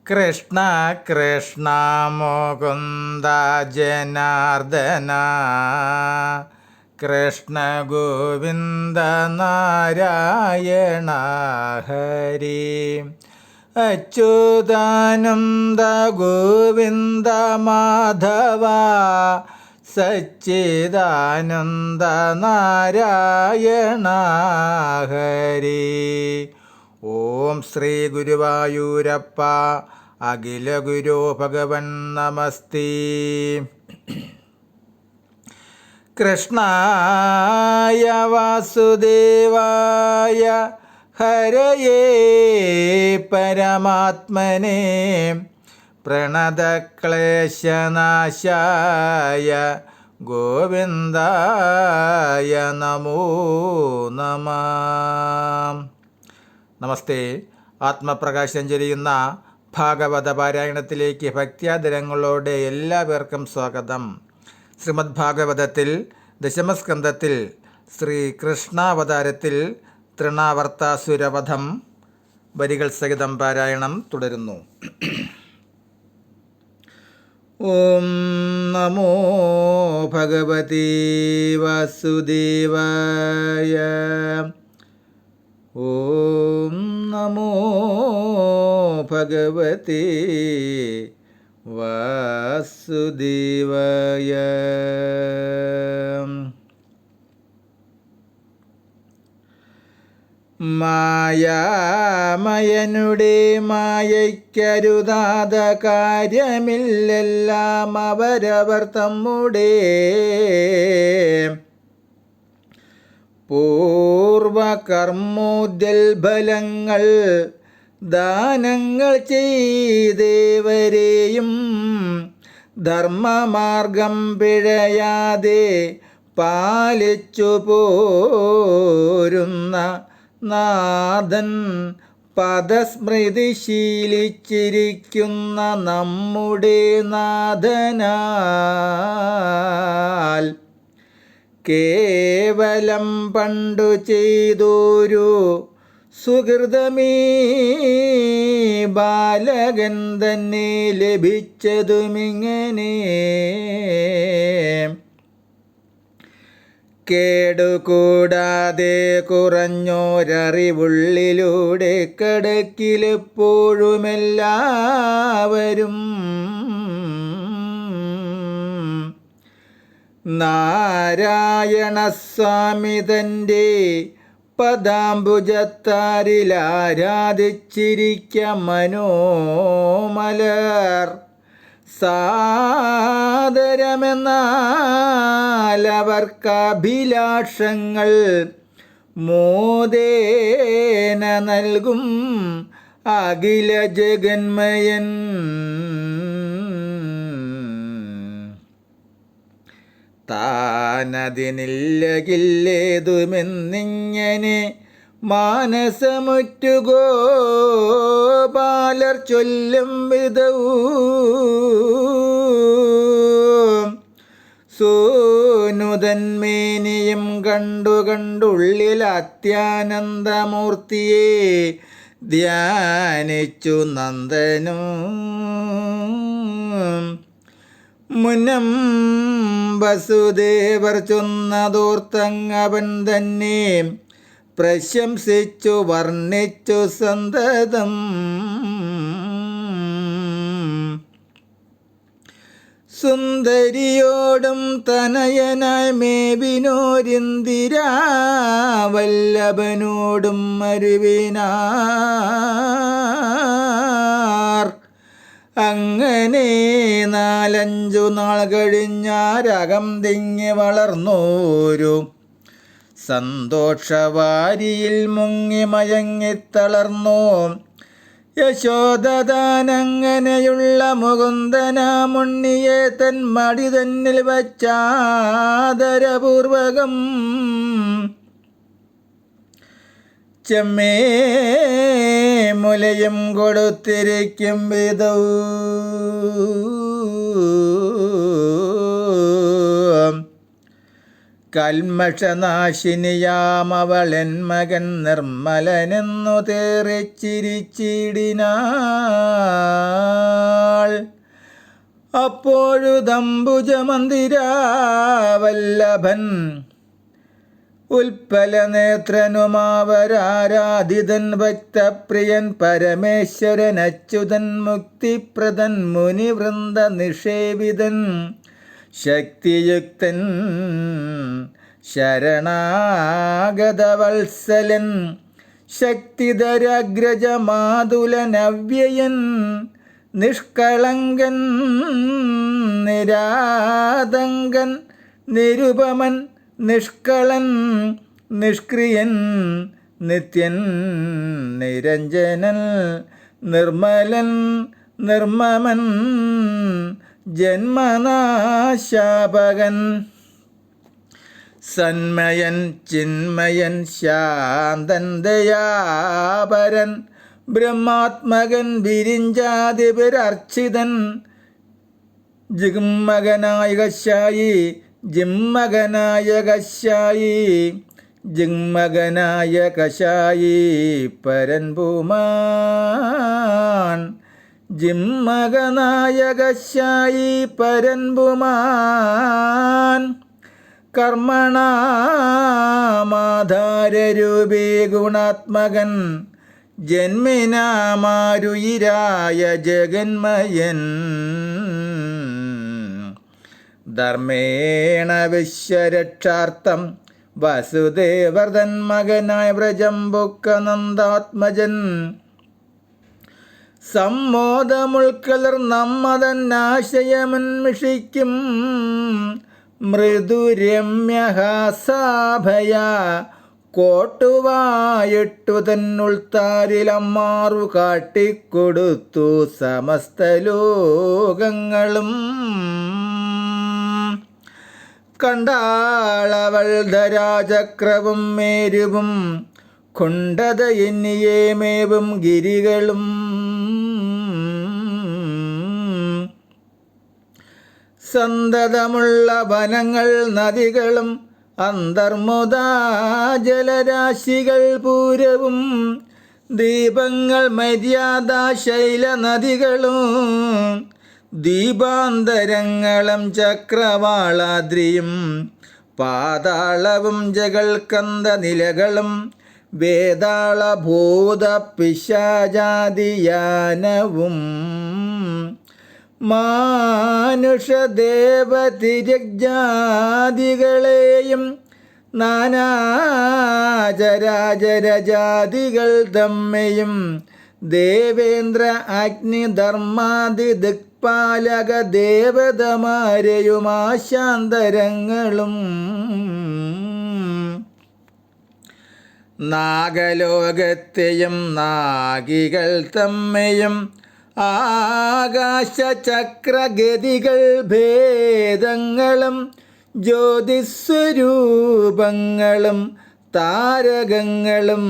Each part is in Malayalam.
കൃഷ്ണ കൃഷ്ണ മുകുന്ദ ജനാർദ്ദന കൃഷ്ണ ഗോവിന്ദ നാരായണ ഹരി അച്യുതാനന്ദ ഗോവിന്ദ മാധവ സച്ചിദാനന്ദ നാരായണ ഹരി. ഓം ശ്രീ ഗുരുവായൂരപ്പ അഖില ഗുരു ഭഗവൻ നമസ്തേ. കൃഷ്ണായ വാസുദേവായ ഹരയേ പരമാത്മനെ പ്രണതക്ലേശനാശായ ഗോവിന്ദായ നമോ നമഃ. നമസ്തേ. ആത്മപ്രകാശം ചൊരിയുന്ന ഭാഗവത പാരായണത്തിലേക്ക് ഭക്ത്യാദരങ്ങളോടെ എല്ലാവർക്കും സ്വാഗതം. ശ്രീമദ് ഭാഗവതത്തിൽ ദശമസ്കന്ധത്തിൽ ശ്രീകൃഷ്ണാവതാരത്തിൽ തൃണാവർത്താസുരവധം വരികൾ സഹിതം പാരായണം തുടരുന്നു. ഓം നമോ ഭഗവതി വാസുദേവായ. ഓം നമോ ഭഗവതി വാസുദേവായ. മായാമയനുടെ മായയ്ക്കരുതാത കാര്യമില്ലെല്ലാം അവരവർ തമ്മുടെ പൂർവകർമ്മോദ്യൽഫലങ്ങൾ ദാനങ്ങൾ ചെയ്തേവരെയും ധർമ്മമാർഗം പിഴയാതെ പാലിച്ചു പോരുന്ന നാഥൻ പദസ്മൃതി ശീലിച്ചിരിക്കുന്ന നമ്മുടെ നാഥനാൽ കേവലം പണ്ടു ചെയ്തൊരു സുഹൃതമീ ബാലകൻ തന്നെ ലഭിച്ചതുമിങ്ങനെ. കേടുകൂടാതെ കുറഞ്ഞോരറിവുള്ളിലൂടെ കടക്കിലെപ്പോഴുമെല്ലാവരും നാരായണസ്വാമി തൻ്റെ പദാംബുജത്താരിൽ ആരാധിച്ചിരിക്ക മനോമലർ സാദരമെന്നാൽ അവർക്കഭിലാഷങ്ങൾ മോദേന നൽകും അഖില ജഗന്മയൻ. താനതിനില്ലകില്ലേതുമെന്നിങ്ങനെ മാനസമുറ്റുഗോപാലർ ചൊല്ലും വിധവും സൂനുതന്മേനിയും കണ്ടുള്ളിൽ അത്യാനന്ദമൂർത്തിയെ ധ്യാനിച്ചു നന്ദനും. മുന്നം വസുദേവർ ചൊന്നതോർത്തങ്ങവൻ തന്നെ പ്രശംസിച്ചു വർണ്ണിച്ചു സന്തതം. സുന്ദരിയോടും തനയനായി മേവിനോരിന്ദിരാവല്ലഭനോടും മരുവിനാർ. അങ്ങനെ 4-5 നാൾ കഴിഞ്ഞാരകം തിങ്ങി വളർന്നോരു സന്തോഷവാരിയിൽ മുങ്ങി മയങ്ങിത്തളർന്നു. യശോദതാനങ്ങനെയുള്ള മുകുന്ദനാമുണ്ണിയെ തൻ മടി തന്നിൽ വച്ചാദരപൂർവകം ചെമ്മേ മുലയും കൊടുത്തിരിക്കും വിധവും കൽമഷനാശിനിയാമവളൻ മകൻ നിർമ്മലനെന്നു തേറിച്ചിരിച്ചിടിനാൾ. അപ്പോഴുദംബുജമന്ദിരാവല്ലഭൻ ഉൽപ്പലനേത്രനുമാവരാരാധിതൻ ഭക്തപ്രിയൻ പരമേശ്വരൻ അച്യുതൻ മുക്തിപ്രദൻ മുനിവൃന്ദ നിഷേവിതൻ ശക്തിയുക്തൻ ശരണാഗതവത്സലൻ ശക്തിധരഗ്രജമാതുലനവ്യയൻ നിഷ്കളങ്കൻ നിരാതങ്കൻ നിരുപമൻ നിഷ്കളൻ നിഷ്ക്രിയൻ നിത്യൻ നിരഞ്ജനൻ നിർമ്മലൻ നിർമ്മമൻ ജന്മനാശാപകൻ സന്മയൻ ചിന്മയൻ ശാന്തൻ ദയാപരൻ ബ്രഹ്മാത്മകൻ വിരിഞ്ചാതിപരർച്ചിതൻ ജിഗ്മഗനായകശായി ജിമ്മഗനായകശായി ജിഗ്മഗനായകശായി പരൻപുമാൻ ജിമ്മഗനായകശായി പരൻപുമാൻ കർമ്മണാമാധാരരൂപീ ഗുണാത്മകൻ ജന്മിനാമാരുയിരായ ജഗന്മയൻ ധർമ്മേണ വിശ്വരക്ഷാർത്ഥം വസുദേവർദ്ധൻ മകനായ വ്രജംബുക്കനന്ദാത്മജൻ സമ്മോദമുൾക്കലർ നമ്മതന്നാശയമുന്മിഷിക്കും മൃദുരമ്യഹാസാഭയ കോട്ടുവായിട്ടു തന്നുൾത്താരിലമ്മാറു കാട്ടിക്കൊടുത്തു സമസ്ത ലോകങ്ങളും കണ്ടാളവൾ ധരാചക്രവും മേരുവും കുണ്ടത എന്നിയേമേവും ഗിരികളും സന്തതമുള്ള വനങ്ങൾ നദികളും അന്തർമുദാ ജലരാശികൾ പൂരവും ദീപങ്ങൾ മര്യാദാശൈല നദികളും ദീപാന്തരങ്ങളും ചക്രവാളാദ്രിയും പാതാളവും ജഗൽക്കന്ദ നിലകളും വേതാളഭൂത പിശാചാദിയാനവും മാനുഷദേവതിരജാതികളെയും നാനാചരാചരജാതികൾ തമ്മെയും ദേവേന്ദ്ര അഗ്നിധർമാദി ദിക്പാലക ദേവതമാരെയും ആശാന്തരങ്ങളും നാഗലോകത്തെയും നാഗികൾ തമ്മെയും ആകാശചക്രഗതികൾ ഭേദങ്ങളും ജ്യോതിസ്വരൂപങ്ങളും താരകങ്ങളും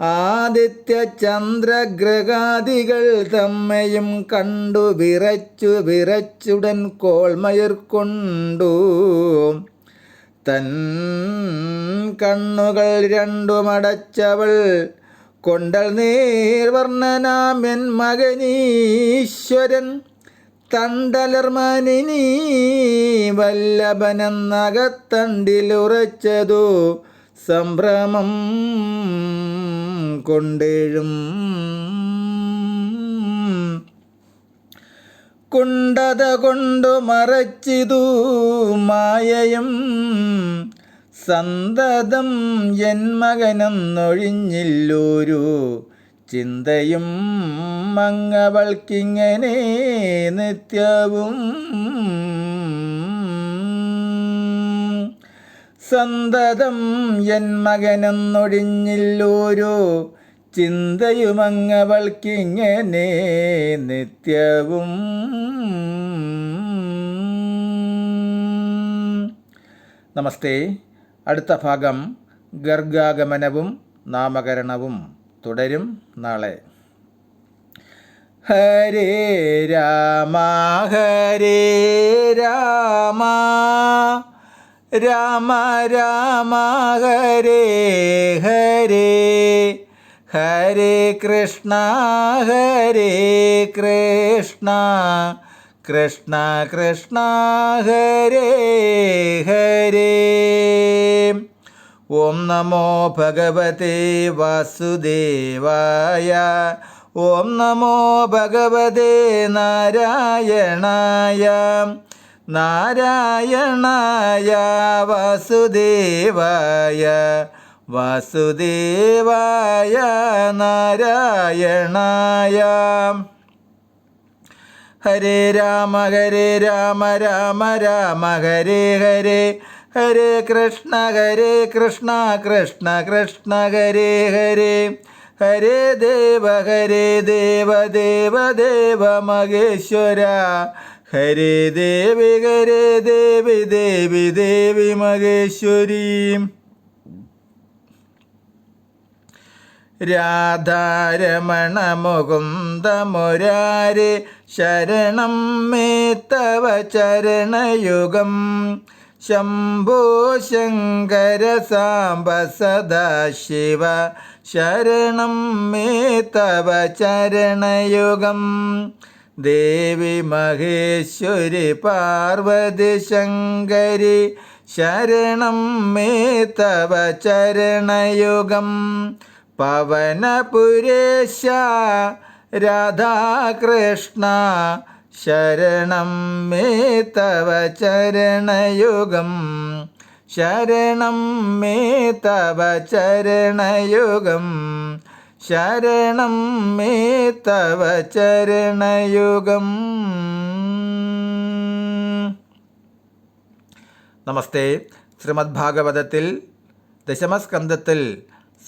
ആദിത്യചന്ദ്രഗ്രഹാദികൾ തമ്മെയും കണ്ടു വിറച്ചുടൻ കോൾമയർ കൊണ്ടു തൻ കണ്ണുകൾ രണ്ടുമടച്ചവൾ കൊണ്ടൽ നീർവർണ്ണനാമെൻ മകനീശ്വരൻ തണ്ടലർമനിനീ വല്ലഭനെന്നകത്തണ്ടിലുറച്ചതു സംഭ്രമം കൊണ്ടേഴും കുണ്ടത കൊണ്ടു മറച്ചിതു മായയും സന്തതം എൻ മകനെന്നൊഴിഞ്ഞില്ലൊരു ചിന്തയും മങ്ങവൾക്കിങ്ങനെ നിത്യവും സന്തതം എൻ മകനെന്നൊഴിഞ്ഞില്ലൊരു ചിന്തയുമങ്ങവൾക്കിങ്ങനെ നിത്യവും. നമസ്തേ. അടുത്ത ഭാഗം ഗർഗാഗമനവും നാമകരണവും തുടരും നാളെ. ഹരേ രാമ ഹരേ രാമ രാമ രാമ ഹരേ ഹരേ ഹരേ കൃഷ്ണ കൃഷ്ണ കൃഷ്ണ കൃഷ്ണ ഹരേ ഹരേ. ഓം നമോ ഭഗവതേ വാസുദേവായ. ഓം നമോ ഭഗവതേ നാരായണായ. നാരായണായ വാസുദേവായ. വാസുദേവായ നാരായണായ. ഹരേ രാമ രാമ രാമ ഹരേ ഹരേ. ഹരേ കൃഷ്ണ കൃഷ്ണ കൃഷ്ണ ഹരേ ഹരേ. ഹരേ ദേവ ദേവ ദേവ മഹേശ്വര. ഹരേ ദേവി ദേവി മഹേശ്വരി. രാധാരമണ മുകുന്ദ മുരാരേ ശരണം മേ തവ ചരണയുഗം. ശംഭോ ശങ്കര സാംബ സദാശിവ ശരണം മേ തവ ചരണയുഗം. ദേവി മഹേശ്വരി പാർവതി ശങ്കരി ശരണം മേ തവ ചരണയുഗം. പവനപുരേശ രാധാകൃഷ്ണ ശരണം മേ തവ ചരണയുഗം. ശരണം മേ തവ ചരണയുഗം. ശരണം മേ തവ ചരണയുഗം. നമസ്തേ. ശ്രീമദ് ഭാഗവതത്തിൽ ദശമസ്കന്ധത്തിൽ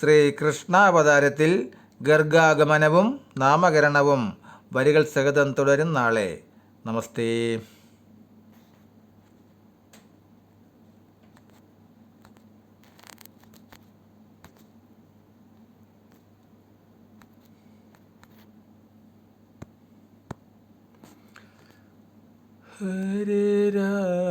ശ്രീകൃഷ്ണാവതാരത്തിൽ ഗർഗാഗമനവും നാമകരണവും വരികൾ സഹിതം തുടരും നാളെ. നമസ്തേ. ഹരേ രാമ